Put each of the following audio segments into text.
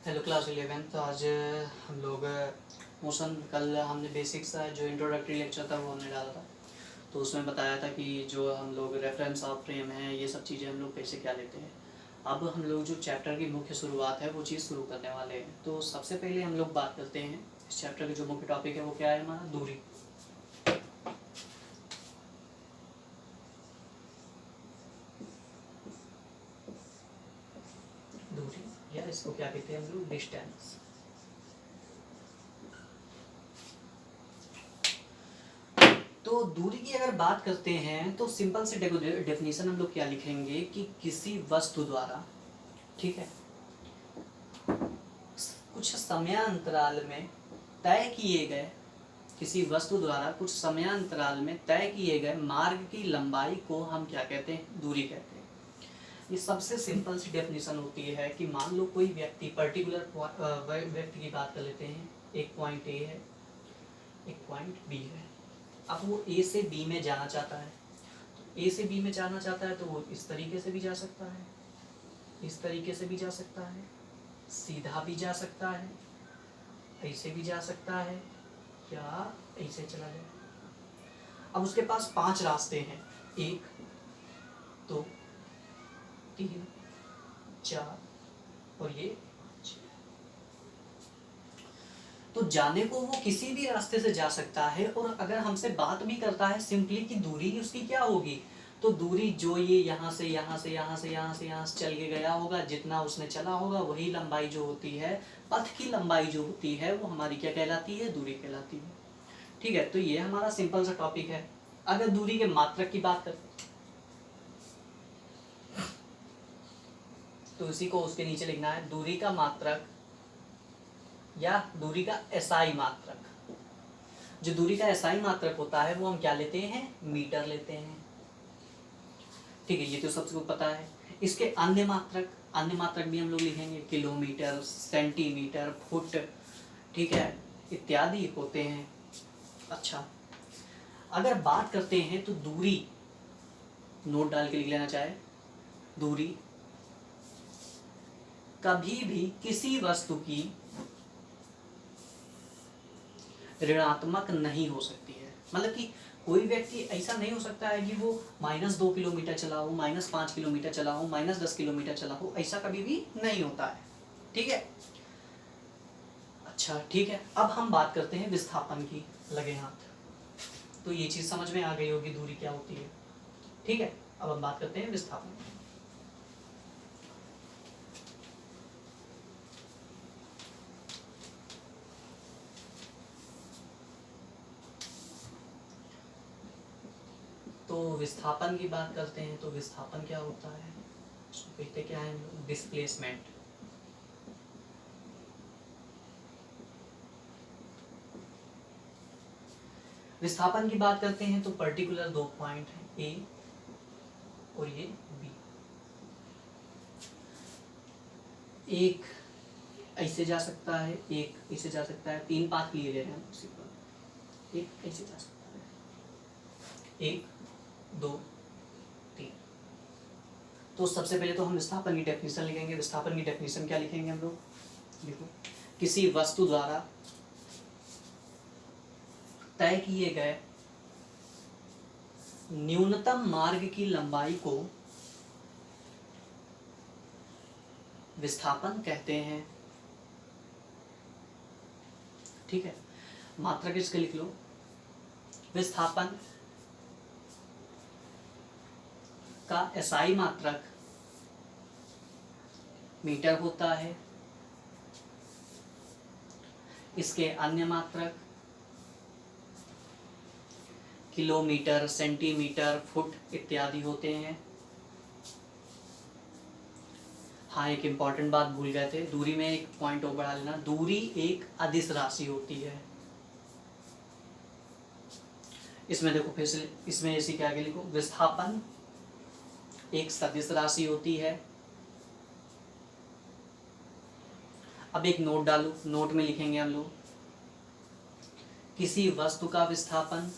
Hello class 11। तो आज हम लोग मोशन, कल हमने बेसिक्स जो इंट्रोडक्टरी लेक्चर था वो हमने डाला था। तो उसमें बताया था कि जो हम लोग रेफरेंस ऑफ फ्रेम है, ये सब चीज़ें हम लोग कैसे क्या लेते हैं। अब हम लोग जो चैप्टर की मुख्य शुरुआत है वो चीज़ शुरू करने वाले हैं। तो सबसे पहले हम लोग बात करते हैं इस चैप्टर के जो मुख्य टॉपिक है वो क्या है हमारा, दूरी। दूरी या इसको क्या कहते हैं हम लोग, डिस्टेंस। तो दूरी की अगर बात करते हैं तो सिंपल से डेफिनेशन हम लोग क्या लिखेंगे कि किसी वस्तु द्वारा, ठीक है, कुछ समयांतराल में तय किए गए, किसी वस्तु द्वारा कुछ समयांतराल में तय किए गए मार्ग की लंबाई को हम क्या कहते हैं, दूरी कहते हैं। ये सबसे सिंपल सी डेफिनेशन होती है कि मान लो कोई व्यक्ति, पर्टिकुलर व्यक्ति की बात कर लेते हैं। एक पॉइंट ए है, एक पॉइंट बी है। अब वो ए से बी में जाना चाहता है। तो ए से बी में जाना चाहता है तो वो इस तरीके से भी जा सकता है, इस तरीके से भी जा सकता है, सीधा भी जा सकता है, ऐसे भी जा सकता है, या ऐसे चला जाए। अब उसके पास 5 रास्ते हैं, 1 2 3 4 और ये 6। तो जाने को वो किसी भी रास्ते से जा सकता है। और अगर हमसे बात भी करता है सिंपली कि दूरी उसकी क्या होगी, तो दूरी जो ये यहाँ से यहाँ से यहाँ से यहाँ से यहाँ से चल के गया होगा, जितना उसने चला होगा वही लंबाई जो होती है, पथ की लंबाई जो होती है वो हमारी क्या कहलाती है, दूरी कहलाती है। ठीक है, तो ये हमारा सिंपल सा टॉपिक है। अगर दूरी के मात्रक की बात करें तो इसी को उसके नीचे लिखना है, दूरी का मात्रक या दूरी का एसआई मात्रक। जो दूरी का एसआई मात्रक होता है वो हम क्या लेते हैं, मीटर लेते हैं। ठीक है, ये तो सबको पता है। इसके अन्य मात्रक भी हम लोग लिखेंगे, किलोमीटर, सेंटीमीटर, फुट, ठीक है, इत्यादि होते हैं। अच्छा, अगर बात करते हैं तो दूरी, नोट डाल के लिख लेना चाहे, दूरी कभी भी किसी वस्तु की ऋणात्मक नहीं हो सकती है। मतलब कि कोई व्यक्ति ऐसा नहीं हो सकता है कि वो -2 किलोमीटर चला हो, -5 किलोमीटर चला हो, -10 किलोमीटर चला हो, ऐसा कभी भी नहीं होता है। ठीक है। अच्छा ठीक है, अब हम बात करते हैं विस्थापन की, लगे हाथ। तो ये चीज समझ में आ गई होगी दूरी क्या होती है। ठीक है, अब हम बात करते हैं विस्थापन की। तो विस्थापन की बात करते हैं तो विस्थापन क्या होता है, उसको कहते क्या है, डिस्प्लेसमेंट। विस्थापन की बात करते हैं तो पर्टिकुलर 2 पॉइंट हैं, ए और ये बी। एक ऐसे जा सकता है, एक ऐसे जा सकता है, 3 पाथ लिए ले रहे हैं उसी पर। एक ऐसे जा सकता है, 1 2 3। तो सबसे पहले तो हम विस्थापन की डेफिनेशन लिखेंगे। विस्थापन की डेफिनेशन क्या लिखेंगे हम लोग, देखो, किसी वस्तु द्वारा तय किए गए न्यूनतम मार्ग की लंबाई को विस्थापन कहते हैं। ठीक है, मात्रक इसके लिख लो, विस्थापन का एसआई मात्रक मीटर होता है। इसके अन्य मात्रक किलोमीटर, सेंटीमीटर, फुट इत्यादि होते हैं। हाँ, एक इम्पॉर्टेंट बात भूल गए थे, दूरी में एक पॉइंट और बढ़ा लेना, दूरी एक अदिश राशि होती है। इसमें देखो फिर से, इसमें इसी के आगे लिखो, विस्थापन एक सदिश राशि होती है। अब एक नोट डालो, नोट में लिखेंगे हम लोग, किसी वस्तु का विस्थापन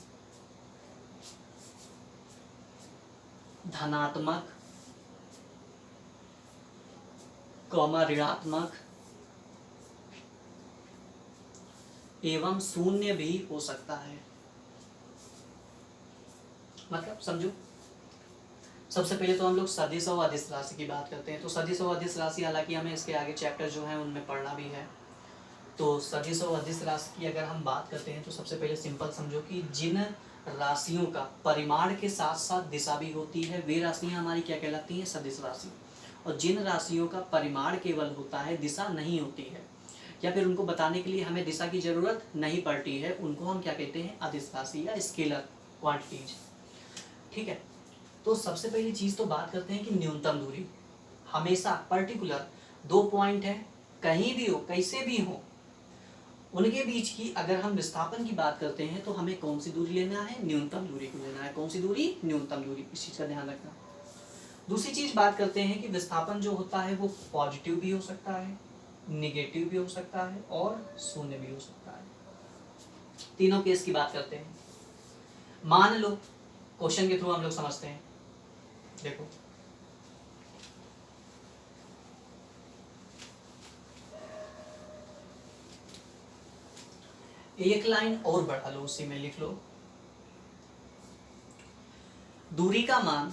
धनात्मक, ऋणात्मक एवं शून्य भी हो सकता है। मतलब समझो, सबसे पहले तो हम लोग सदिश और अदिश राशि की बात करते हैं। तो सदिश और अदिश राशि, हालांकि हमें इसके आगे चैप्टर जो है उनमें पढ़ना भी है। तो सदिश और अदिश राशि की अगर हम बात करते हैं तो सबसे पहले सिंपल समझो कि जिन राशियों का परिमाण के साथ साथ दिशा भी होती है वे राशियां हमारी क्या कहलाती हैं, सदिश राशि। और जिन राशियों का परिमाण केवल होता है, दिशा नहीं होती है, या फिर उनको बताने के लिए हमें दिशा की जरूरत नहीं पड़ती है, उनको हम क्या कहते हैं, अदिश राशि या स्केलर क्वांटिटीज। ठीक है। तो सबसे पहली चीज तो बात करते हैं कि न्यूनतम दूरी। हमेशा पर्टिकुलर 2 पॉइंट है, कहीं भी हो, कैसे भी हो, उनके बीच की अगर हम विस्थापन की बात करते हैं तो हमें कौन सी दूरी लेना है, न्यूनतम दूरी को लेना है। कौन सी दूरी, न्यूनतम दूरी। इस चीज का ध्यान रखना। दूसरी चीज बात करते हैं कि विस्थापन जो होता है वो पॉजिटिव भी हो सकता है, निगेटिव भी हो सकता है और शून्य भी हो सकता है। तीनों केस की बात करते हैं। मान लो, क्वेश्चन के थ्रू हम लोग समझते हैं। देखो, एक लाइन और बढ़ा लो, उसी में लिख लो, दूरी का मान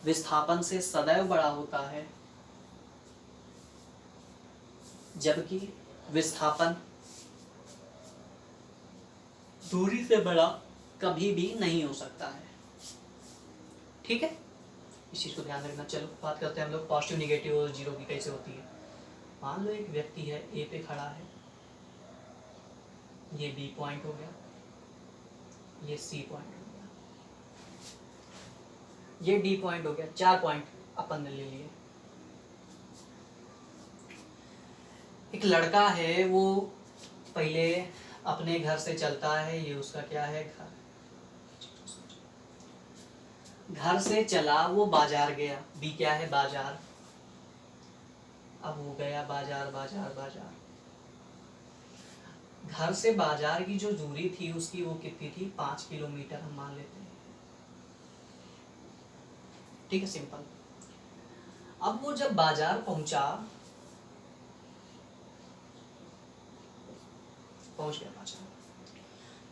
विस्थापन से सदैव बड़ा होता है, जबकि विस्थापन दूरी से बड़ा कभी भी नहीं हो सकता है। ठीक है, इस चीज को ध्यान रखना। चलो बात करते हैं हम लोग पॉजिटिव, निगेटिव और जीरो की कैसे होती है। मान लो एक व्यक्ति है, ए पे खड़ा है, ये बी पॉइंट हो गया, ये सी पॉइंट हो गया, ये डी पॉइंट हो गया। 4 पॉइंट अपन ने ले लिए। एक लड़का है, वो पहले अपने घर से चलता है, ये उसका क्या है, घर से चला, वो बाजार गया, बी क्या है, बाजार। अब वो गया बाजार, बाजार बाजार, घर से बाजार की जो दूरी थी उसकी वो कितनी थी, 5 किलोमीटर हम मान लेते हैं। ठीक है, सिंपल। अब वो जब बाजार पहुंच गया बाजार,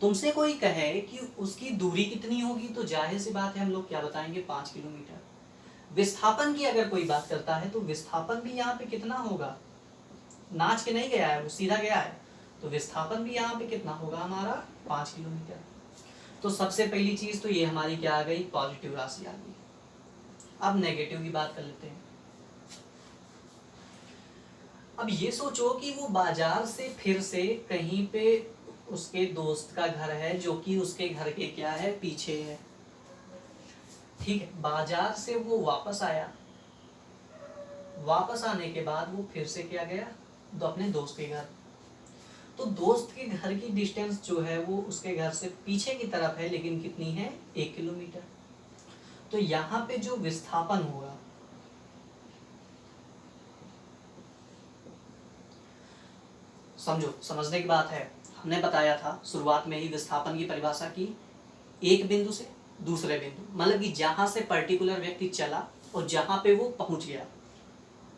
तुमसे कोई कहे कि उसकी दूरी कितनी होगी, तो जाहिर सी बात है हम लोग क्या बताएंगे, 5 किलोमीटर। विस्थापन की अगर कोई बात करता है तो विस्थापन भी यहाँ पे कितना होगा, नाच के नहीं गया है, वो सीधा गया है, तो विस्थापन भी यहाँ पे कितना होगा हमारा, 5 किलोमीटर। तो सबसे पहली चीज तो ये हमारी क्या आ गई, पॉजिटिव राशि आ गई। अब नेगेटिव की बात कर लेते हैं। अब ये सोचो कि वो बाजार से फिर से कहीं पे उसके दोस्त का घर है, जो कि उसके घर के क्या है, पीछे है। ठीक है, बाजार से वो वापस आया, वापस आने के बाद वो फिर से क्या गया, तो अपने दोस्त के घर। तो दोस्त के घर की डिस्टेंस जो है वो उसके घर से पीछे की तरफ है, लेकिन कितनी है, 1 किलोमीटर। तो यहाँ पे जो विस्थापन होगा, समझो, समझने की बात है। हमने बताया था शुरुआत में ही विस्थापन की परिभाषा की, एक बिंदु से दूसरे बिंदु, मतलब कि जहां से पर्टिकुलर व्यक्ति चला और जहां पे वो पहुंच गया,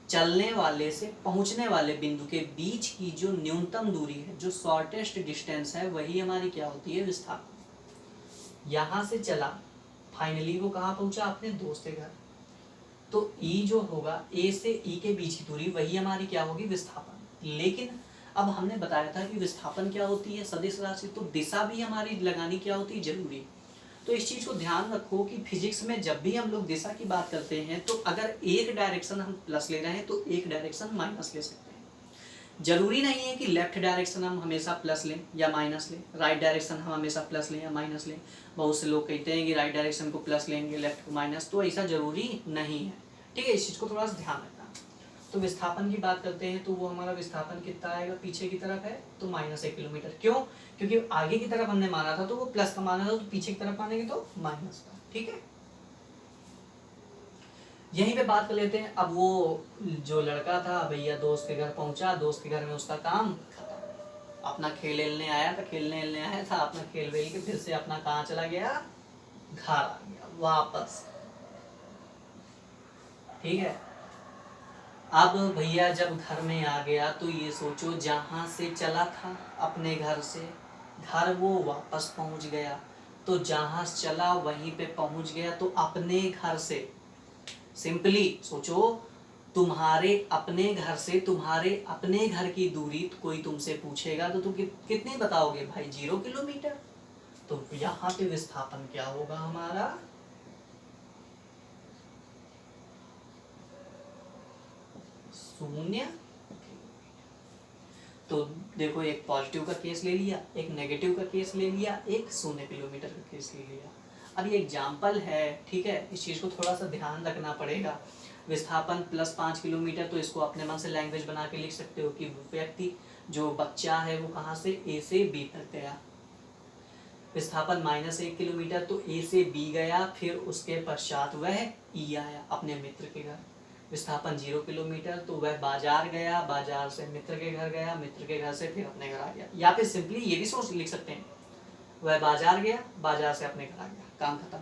चलने वाले से पहुंचने वाले बिंदु के बीच की जो न्यूनतम दूरी है, जो शॉर्टेस्ट डिस्टेंस है, वही हमारी क्या होती है, विस्थापन। यहां से चला, फाइनली वो कहाँ पहुंचा, अपने दोस्त के घर। तो ई जो होगा, ए से ई के बीच की दूरी, वही हमारी क्या होगी, विस्थापन। लेकिन अब हमने बताया था कि विस्थापन क्या होती है, सदिश राशि, तो दिशा भी हमारी लगानी क्या होती है, जरूरी। तो इस चीज को ध्यान रखो कि फिजिक्स में जब भी हम लोग दिशा की बात करते हैं तो अगर एक डायरेक्शन हम प्लस ले रहे हैं तो एक डायरेक्शन माइनस ले सकते हैं। जरूरी नहीं है कि लेफ्ट डायरेक्शन हम हमेशा प्लस लें या माइनस लें, राइट डायरेक्शन हम हमेशा प्लस लें या माइनस लें। बहुत से लोग कहते हैं कि राइट डायरेक्शन को प्लस लेंगे, लेफ्ट को माइनस, तो ऐसा जरूरी नहीं है। ठीक है, इस चीज को थोड़ा सा ध्यान रखना। तो विस्थापन की बात करते हैं तो वो हमारा विस्थापन कितना आएगा, पीछे की तरफ है तो -1 किलोमीटर। क्यों, क्योंकि आगे की तरफ हमने माना था तो वो प्लस का माना था, तो पीछे की तरफ मानेंगे तो माइनस का। ठीक है, यहीं पे बात कर लेते हैं। अब वो जो लड़का था भैया दोस्त के घर पहुंचा, दोस्त के घर में उसका काम खत्म, अपना खेलने आया था, खेलने आया था, अपना खेल वेल के फिर से अपना कहाँ चला गया, घर आ गया वापस। ठीक है, अब भैया जब घर में आ गया तो ये सोचो, जहाँ से चला था अपने घर से, घर वो वापस पहुँच गया, तो जहाँ चला वहीं पे पहुँच गया, तो अपने घर से, सिंपली सोचो, तुम्हारे अपने घर से तुम्हारे अपने घर की दूरी कोई तुमसे पूछेगा तो तुम कितनी बताओगे भाई? 0 किलोमीटर। तो यहाँ पे विस्थापन क्या होगा हमारा? शून्य। तो देखो, एक पॉजिटिव का केस ले लिया, एक नेगेटिव का केस ले लिया, एक 0 किलोमीटर का केस ले लिया। अब ये एग्जाम्पल है, ठीक है, इस चीज़ को थोड़ा सा ध्यान रखना पड़ेगा। विस्थापन +5 किलोमीटर, तो इसको अपने मन से लैंग्वेज बना के लिख सकते हो कि व्यक्ति, जो बच्चा है, वो कहाँ से A से B तक गया। विस्थापन -1 किलोमीटर, तो A से B गया, फिर उसके पश्चात वह E आया अपने मित्र के घर। विस्थापन 0 किलोमीटर, तो वह बाजार गया, बाजार से मित्र के घर गया, मित्र के घर से फिर अपने घर आ गया। या फिर सिंपली ये भी सोच लिख सकते हैं, वह बाजार गया, बाजार से अपने घर आ गया, काम खत्म।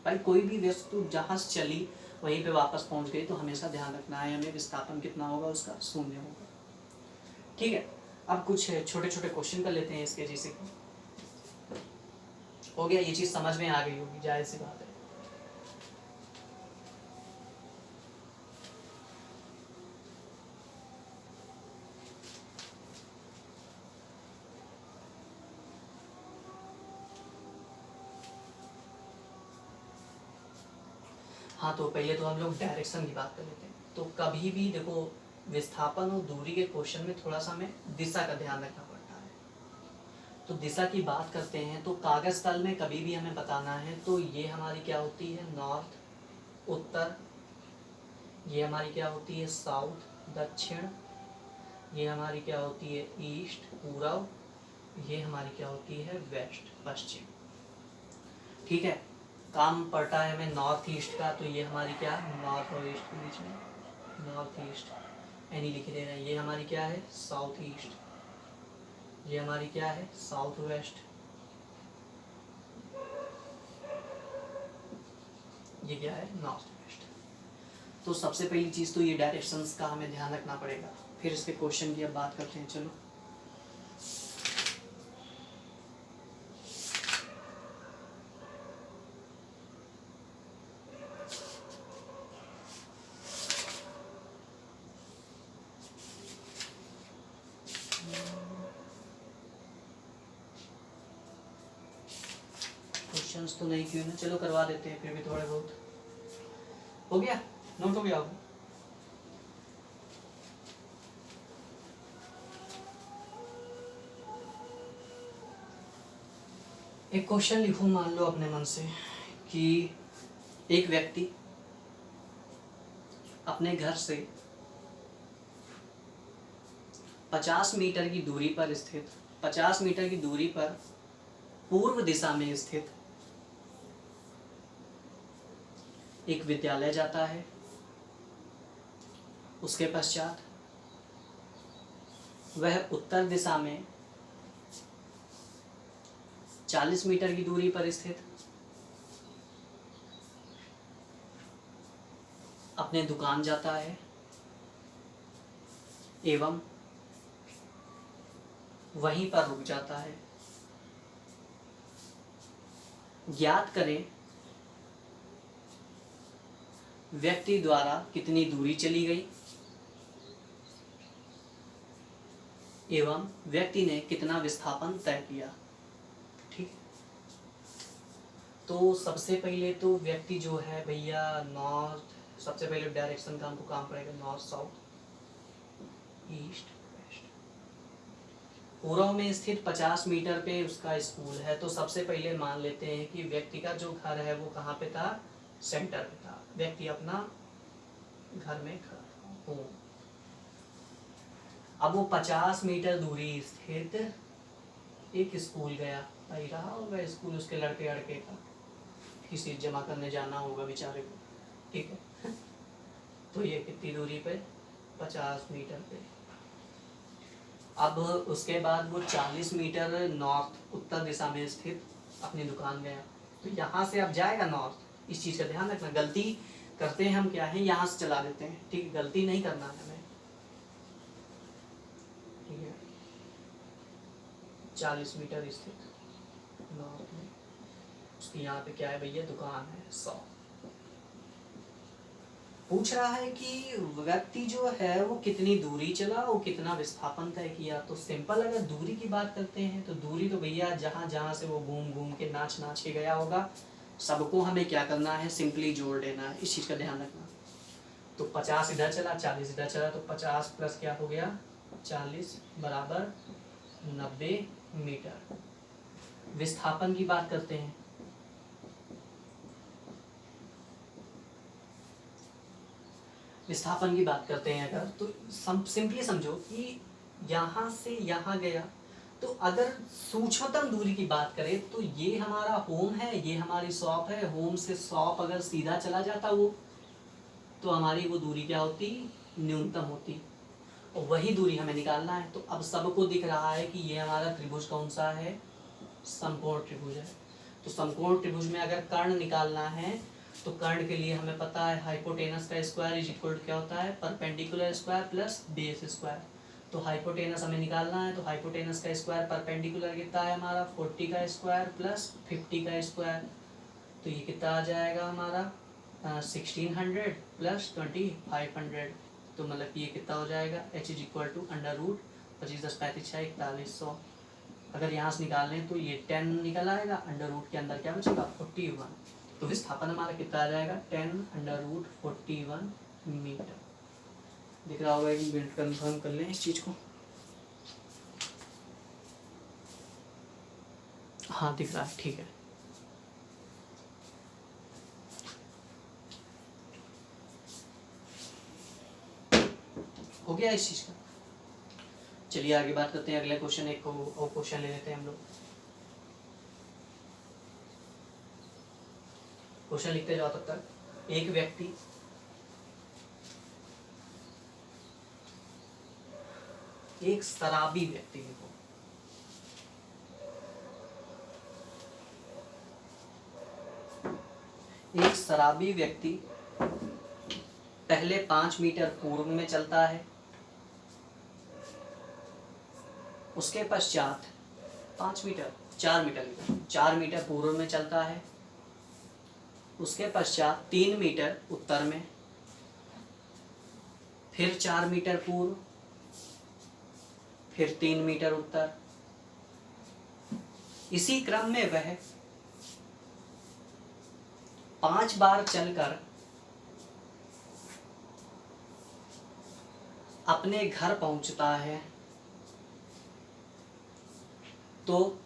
भाई कोई भी वस्तु जहाँ से चली वहीं पे वापस पहुँच गई, तो हमेशा ध्यान रखना है हमें, विस्थापन कितना होगा उसका? 0 होगा। ठीक है, अब कुछ छोटे छोटे क्वेश्चन कर लेते हैं इसके, जैसे हो गया, ये चीज़ समझ में आ गई होगी, जाहिर सी बात है। हाँ, तो पहले तो हम लोग डायरेक्शन की बात कर लेते हैं। तो कभी भी देखो, विस्थापन और दूरी के क्वेश्चन में थोड़ा सा हमें दिशा का ध्यान रखना पड़ता है। तो दिशा की बात करते हैं, तो कागज तल में कभी भी हमें बताना है, तो ये हमारी क्या होती है? नॉर्थ, उत्तर। ये हमारी क्या होती है? साउथ, दक्षिण। ये हमारी क्या होती है? ईस्ट, पूर्व। ये हमारी क्या होती है? वेस्ट, पश्चिम। ठीक है, काम पड़ता है हमें नॉर्थ ईस्ट का, तो ये हमारी क्या? नॉर्थ और ईस्ट के बीच में नॉर्थ ईस्ट एनी लिख दे रहे हैं। ये हमारी क्या है? South east. ये हमारी क्या है? South west. ये क्या है? North west. तो सबसे पहली चीज़ तो ये डायरेक्शंस का हमें ध्यान रखना पड़ेगा। फिर इसके क्वेश्चन की अब बात करते हैं, चलो। क्वेश्चंस तो नहीं किए ना, चलो करवा देते हैं फिर भी थोड़े बहुत। हो गया? नोट हो गया होगा? एक क्वेश्चन लिखो, मान लो अपने मन से, कि एक व्यक्ति अपने घर से 50 मीटर की दूरी पर स्थित 50 मीटर की दूरी पर पूर्व दिशा में स्थित एक विद्यालय जाता है। उसके पश्चात वह उत्तर दिशा में 40 मीटर की दूरी पर स्थित अपने दुकान जाता है, एवं वहीं पर रुक जाता है। ज्ञात करें व्यक्ति द्वारा कितनी दूरी चली गई एवं व्यक्ति ने कितना विस्थापन तय किया। ठीक, तो सबसे पहले तो व्यक्ति जो है भैया नॉर्थ, सबसे पहले डायरेक्शन का हमको काम पड़ेगा, नॉर्थ, साउथ, ईस्ट, वेस्ट। पूर्व में स्थित 50 मीटर पे उसका स्कूल है, तो सबसे पहले मान लेते हैं कि व्यक्ति का जो घर है वो कहाँ पे था? सेंटर पे था। व्यक्ति अपना घर में खड़ा हो। अब वो 50 मीटर दूरी स्थित एक स्कूल गया, भाई रहा होगा स्कूल उसके लड़के अड़के का, फीस जमा करने जाना होगा बेचारे को, ठीक है। तो ये कितनी दूरी पे? 50 मीटर पे। अब उसके बाद वो 40 मीटर नॉर्थ, उत्तर दिशा में स्थित अपनी दुकान गया, तो यहाँ से अब जाएगा नॉर्थ। इस चीज़ का ध्यान रखना, गलती करते हैं हम क्या है, यहाँ से चला देते हैं, ठीक है, गलती नहीं करना है हमें, ठीक है। 40 मीटर स्थित नॉर्थ में, उसकी यहाँ पे क्या है भैया, दुकान है 100। पूछ रहा है कि व्यक्ति जो है वो कितनी दूरी चला और कितना विस्थापन तय किया। तो सिंपल अगर दूरी की बात करते हैं तो दूरी तो भैया जहाँ जहाँ से वो घूम घूम के नाच नाच के गया होगा, सबको हमें क्या करना है, सिंपली जोड़ देना है, इस चीज़ का ध्यान रखना। तो 50 इधर चला, 40 इधर चला, तो 50 प्लस क्या हो गया 40 बराबर 90 मीटर। विस्थापन की बात करते हैं, विस्थापन की बात करते हैं अगर, तो सिंपली समझो कि यहाँ से यहाँ गया, तो अगर सूक्ष्मतम दूरी की बात करें तो ये हमारा होम है, ये हमारी शॉप है, होम से शॉप अगर सीधा चला जाता वो, तो हमारी वो दूरी क्या होती, न्यूनतम होती, और वही दूरी हमें निकालना है। तो अब सबको दिख रहा है कि ये हमारा त्रिभुज कौन सा है, समकोण त्रिभुज है। तो समकोण त्रिभुज में अगर कर्ण निकालना है तो कर्ण के लिए हमें पता है हाइपोटेनस का स्क्वायर इज इक्वल टू क्या होता है, perpendicular square plus base square. तो हाइपोटेनस हमें निकालना है, तो हाइपोटेनस का स्क्वायर परपेंडिकुलर कितना है हमारा 40 का स्क्वायर प्लस 50 का स्क्वायर, तो ये कितना आ जाएगा हमारा 1600 प्लस 2500, तो मतलब ये कितना हो जाएगा h is equal to under root 25 10 35 4100। अगर यहाँ से निकाल लें तो ये 10 निकल आएगा, अंडर रूट के अंदर क्या बचेगा 41, तो विस्थापन हमारा कितना आ जाएगा 10 अंडर रूट 41 मीटर। दिख रहा होगा, एक मिनट कंफर्म कर लें इस चीज़ को। हाँ दिख रहा है, ठीक है। हो गया इस चीज़ का। चलिए आगे बात करते हैं, अगले क्वेश्चन, एक और क्वेश्चन ले लेते हैं हम लोग। क्वेश्चन लिखते जाओ तब तक। एक व्यक्ति एक शराबी व्यक्ति देखो, एक शराबी व्यक्ति पहले 5 मीटर पूर्व में चलता है, उसके पश्चात 5 मीटर 4 मीटर पूर्व में चलता है, उसके पश्चात 3 मीटर उत्तर में, फिर 4 मीटर पूर्व, फिर 3 मीटर उत्तर। इसी क्रम में वह 5 बार चलकर अपने घर पहुंचता है, तो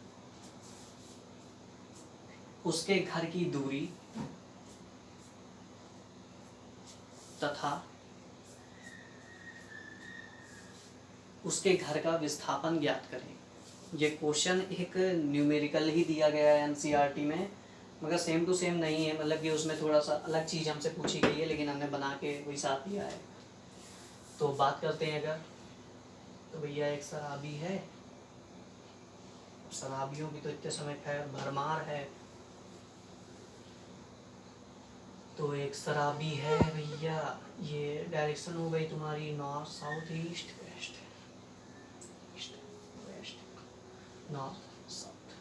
उसके घर की दूरी तथा उसके घर का विस्थापन ज्ञात करें। ये क्वेश्चन एक न्यूमेरिकल ही दिया गया है एनसीईआरटी में, मगर सेम टू सेम नहीं है, मतलब कि उसमें थोड़ा सा अलग चीज़ हमसे पूछी गई है, लेकिन हमने बना के वही साथ दिया है। तो बात करते हैं अगर, तो भैया एक शराबी है, शराबियों की तो इतने समय खैर भरमार है, तो एक शराबी है भैया, ये डायरेक्शन हो गई तुम्हारी north south east west, east west north south.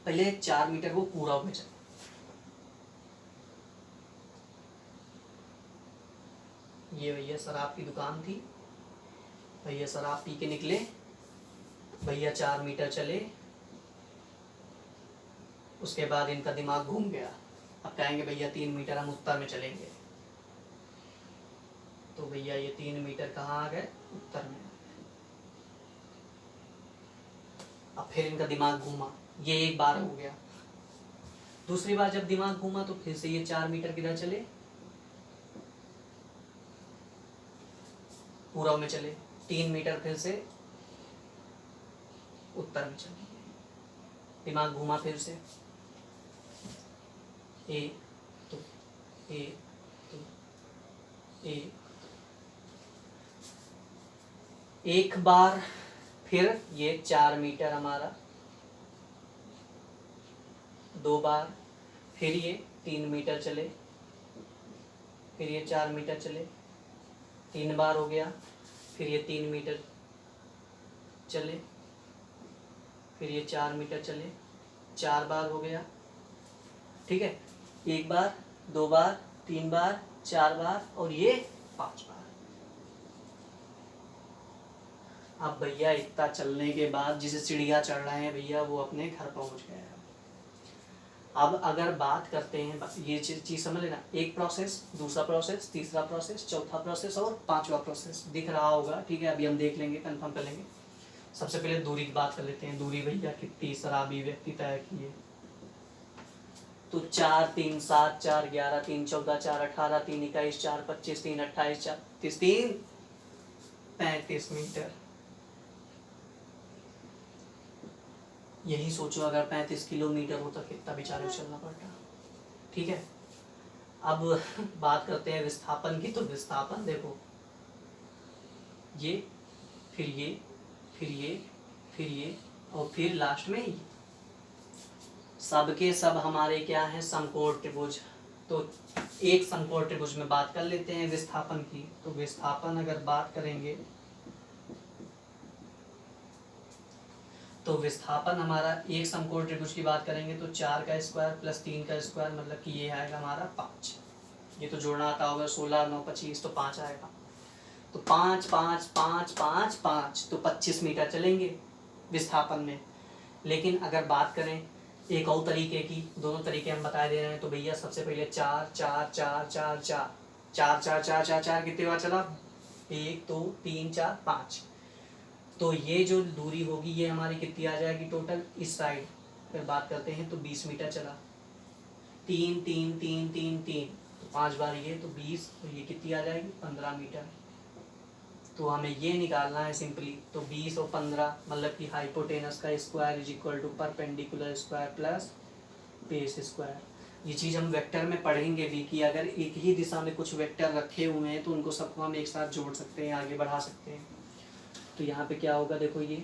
पहले 4 मीटर वो पूरा में चला, ये भैया शराब की दुकान थी, भैया शराब पी के निकले, भैया 4 मीटर चले, उसके बाद इनका दिमाग घूम गया, अब कहेंगे भैया 3 मीटर हम उत्तर में चलेंगे, तो भैया ये 3 मीटर कहाँ आ गए, उत्तर में। अब फिर इनका दिमाग घूमा, ये एक बार हो गया, दूसरी बार जब दिमाग घूमा तो फिर से ये 4 मीटर किधर चले, पूर्व में चले, 3 मीटर फिर से उत्तर में चले, दिमाग घूमा फिर से, एक तो एक तो एक, एक बार फिर ये 4 मीटर हमारा, 2 बार, फिर ये 3 मीटर चले, फिर ये 4 मीटर चले, 3 बार हो गया, फिर ये 3 मीटर चले, फिर ये 4 मीटर चले, 4 बार हो गया, ठीक है। 1 बार, 2 बार, 3 बार, 4 बार और ये 5 बार। अब भैया इतना चलने के बाद जिसे सीढ़ियाँ चढ़ रहे हैं भैया वो अपने घर पहुंच गए। अब अगर बात करते हैं, ये चीज़ समझ लेना, एक प्रोसेस, दूसरा प्रोसेस, तीसरा प्रोसेस, चौथा प्रोसेस और 5वां प्रोसेस दिख रहा होगा, ठीक है। अभी हम देख लेंगे, कंफर्म कर लेंगे। सबसे पहले दूरी की बात कर लेते हैं। दूरी भैया कितनी शराबी व्यक्ति तय की है, तो 4 3 7 4 11 3 14 4 18 3 21 4 25 3 28 4 30 3 35 मीटर। यही सोचो अगर 35 किलोमीटर हो तो कितना बेचारे को चलना पड़ता, ठीक है। अब बात करते हैं विस्थापन की। तो विस्थापन देखो, ये फिर ये फिर ये फिर ये और फिर लास्ट में ये, सबके सब हमारे क्या है, समकोण त्रिभुज। तो एक समकोण त्रिभुज में बात कर लेते हैं विस्थापन की। तो विस्थापन अगर बात करेंगे तो विस्थापन हमारा एक समकोण त्रिभुज की बात करेंगे तो 4 का स्क्वायर प्लस 3 का स्क्वायर, मतलब कि ये आएगा हमारा 5। ये तो जोड़ना आता होगा, 16 9 25 तो 5 आएगा। तो 5 5 5 5 5 तो 25 मीटर चलेंगे विस्थापन में। लेकिन अगर बात करें एक और तरीके की, दोनों तरीके हम बता दे रहे हैं, तो भैया सबसे पहले 4 4 4 4 4 4 4 4 4 4 कितने बार चला, 1 2 3 4 5। तो ये जो दूरी होगी ये हमारी कितनी आ जाएगी टोटल इस साइड। फिर बात करते हैं तो 20 मीटर चला, 3 3 3 3 3 तो 5 बार ये तो 20, तो ये कितनी आ जाएगी 15 मीटर। तो हमें ये निकालना है सिंपली। तो 20 और 15 मतलब कि हाइपोटेनस का square is equal to perpendicular square plus base square. ये चीज़ हम वेक्टर में पढ़ेंगे भी कि अगर एक ही दिशा में कुछ वेक्टर रखे हुए हैं तो उनको सबको हम एक साथ जोड़ सकते हैं, आगे बढ़ा सकते हैं। तो यहाँ पे क्या होगा देखो, ये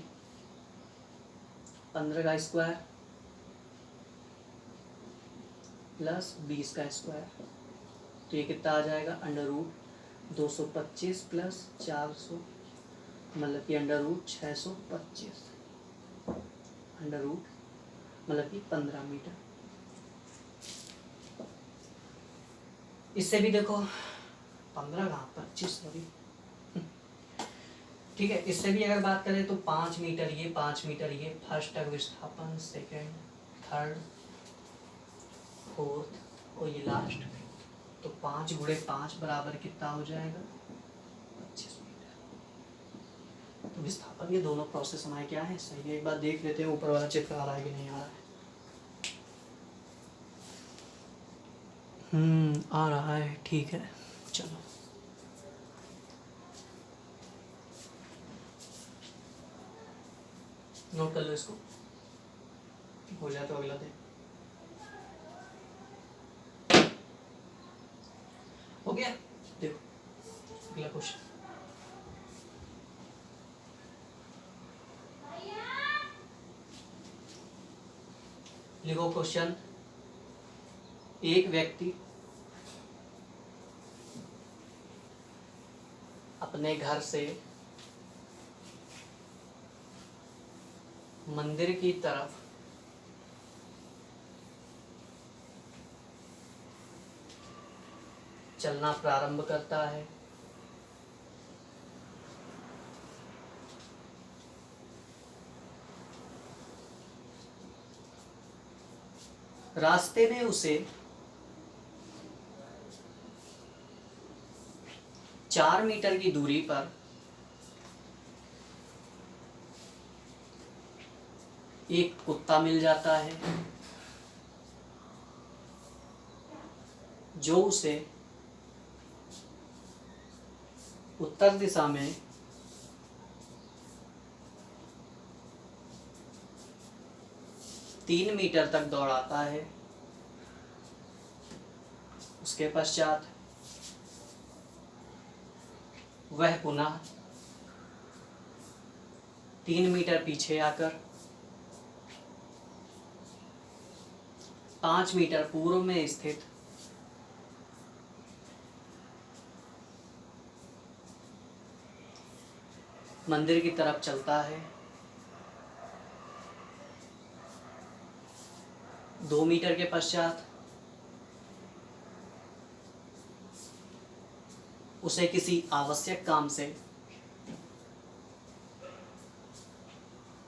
15 का स्क्वायर प्लस 20 का स्क्वायर, तो ये कितना आ जाएगा अंडर रूट 225 प्लस 400, मतलब कि अंडर रूट 625, अंडर रूट मतलब कि 15 मीटर। इससे भी देखो 15 कहाँ 25 सॉरी, ठीक है। इससे भी अगर बात करें तो 5 मीटर ये 5 मीटर ये, फर्स्ट तक विस्थापन, सेकेंड, थर्ड, फोर्थ और ये लास्ट। तो 5 गुणे 5 बराबर कितना हो जाएगा 25 मीटर। तो विस्थापन ये दोनों प्रोसेस हमारे क्या है सही है। एक बार देख लेते हैं ऊपर वाला चित्र आ रहा है कि नहीं आ रहा है। आ रहा है, ठीक है चलो। नोट कर लो इसको, हो जाए तो अगला दिन हो गया। देखो अगला क्वेश्चन, लिखो क्वेश्चन। एक व्यक्ति अपने घर से मंदिर की तरफ चलना प्रारंभ करता है। रास्ते में उसे 4 मीटर की दूरी पर एक कुत्ता मिल जाता है जो उसे उत्तर दिशा में 3 मीटर तक दौड़ाता है। उसके पश्चात वह पुनः 3 मीटर पीछे आकर 5 मीटर पूर्व में स्थित मंदिर की तरफ चलता है। 2 मीटर के पश्चात उसे किसी आवश्यक काम से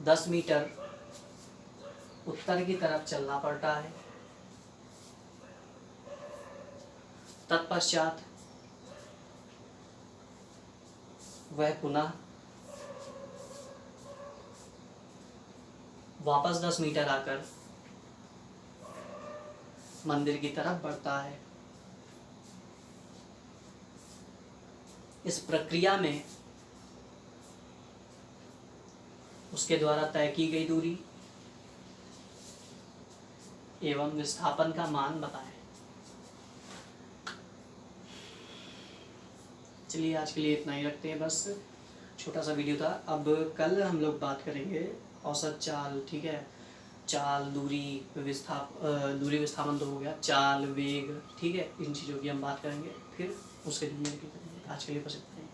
10 मीटर उत्तर की तरफ चलना पड़ता है। तत्पश्चात वह पुनः वापस 10 मीटर आकर मंदिर की तरफ बढ़ता है। इस प्रक्रिया में उसके द्वारा तय की गई दूरी एवं विस्थापन का मान बताएं। चलिए आज के लिए इतना ही रखते हैं, बस छोटा सा वीडियो था। अब कल हम लोग बात करेंगे औसत चाल, ठीक है। चाल, दूरी, विस्थापन तो हो गया, चाल, वेग, ठीक है। इन चीज़ों की हम बात करेंगे, फिर उसके लिए करेंगे। आज के लिए बस इतना ही।